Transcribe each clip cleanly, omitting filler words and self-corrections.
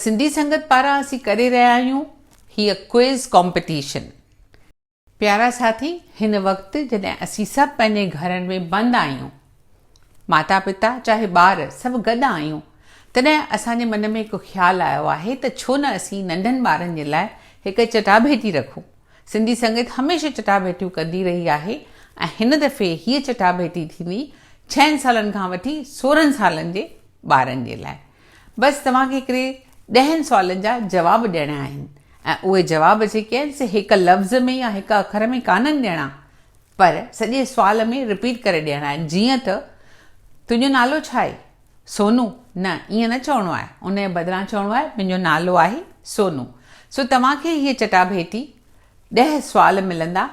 सिंधी संगत पारां असीं करे रहिया आहियूं हीअ क्विज़ कॉम्पिटिशन। प्यारा साथी, हिन वक़्तु जॾहिं असीं सभु पंहिंजे घरनि में बंदि आहियूं, माता पिता चाहे ॿार सभु गॾु आहियूं, तॾहिं असांजे मन में हिकु ख़्यालु आयो आहे त छो न असीं नंढनि ॿारनि जे लाइ हिकु चटाभेटी रखूं। सिंधी संगत हमेशह चटाभेटियूं कंदी रही आहे ऐं हिन दफ़े हीअ चटाभेटी थींदी 6 सालनि खां वठी 16 सालनि जे ॿारनि जे लाइ। बसि तव्हांखे हिकिड़े 10 सुवालनि जा जवाब ॾियणा आहिनि ऐं उहे जवाब जेके आहिनि से हिकु लफ़्ज़ में या हिकु अखर में कान्हनि ॾियणा, पर सॼे सुवाल में रिपीट करे ॾियणा आहिनि। जीअं त तुंहिंजो नालो छा आहे? सोनू। न, ईअं न चवणो आहे, उन जे बदिरां चवणो आहे मुंहिंजो नालो आहे सोनू। सो तव्हांखे हीअ चटाभेटी 10 सुवाल मिलंदा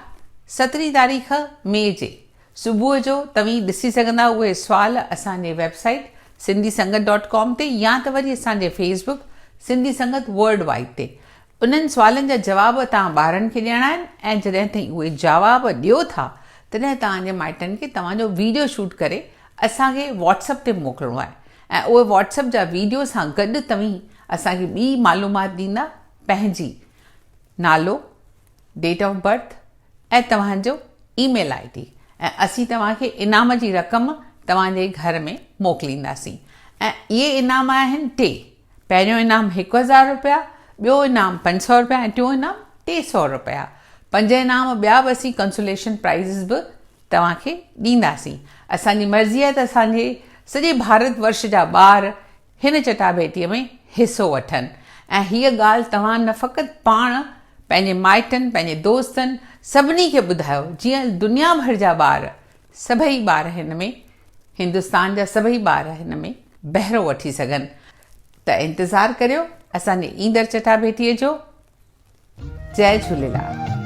17 तारीख़ मई जे सुबुह जो। तव्हीं ॾिसी सघंदा उहे सुवाल असांजे वेबसाइट sindhisangat.com ते या त वरी असांजे फेसबुक सिंधी संगत वर्ल्ड वाइड ते। उन्हनि सुवालनि जा जवाब तव्हां ॿारनि खे ॾियणा आहिनि ऐं जॾहिं ताईं उहे जवाब ॾियो था तॾहिं तव्हांजे माइटनि खे तव्हांजो वीडियो शूट करे असांखे व्हाट्सअप ते मोकिलिणो आहे ऐं उहे व्हाट्सअप जा वीडियो सां गॾु तव्हीं असांखे ॿी मालूमात ॾींदा, पंहिंजी नालो, डेट ऑफ बर्थ ऐं तव्हांजो ईमेल ID, ऐं असीं तव्हांखे इनाम जी रक़म तव्हांजे घर में मोकिलींदासीं। ऐं इहे इनाम आहिनि 3। पहिरियों इनाम 1000 रुपया, ॿियो इनाम 500 रुपया ऐं टियों इनाम 300 रुपया। 5 इनाम ॿिया बि असीं कंसोलेशन प्राइज़िस बि तव्हांखे ॾींदासीं। असांजी मर्ज़ी आहे त असांजे सॼे भारत वर्ष जा ॿार हिन चटाभेटीअ में हिसो वठनि ऐं हीअ ॻाल्हि तव्हां न फ़क़ति पाण पंहिंजे माइटनि, पंहिंजे दोस्तनि, सभिनी खे ॿुधायो, जीअं दुनिया भर जा ॿार, सभई ॿार हिन में, हिंदुस्तान जा सभई ॿार हिन में बहिरो वठी सघनि। त इंतज़ारु करियो असांजे ईंदड़ चटाभेटीअ जो। जय झूलेलाल।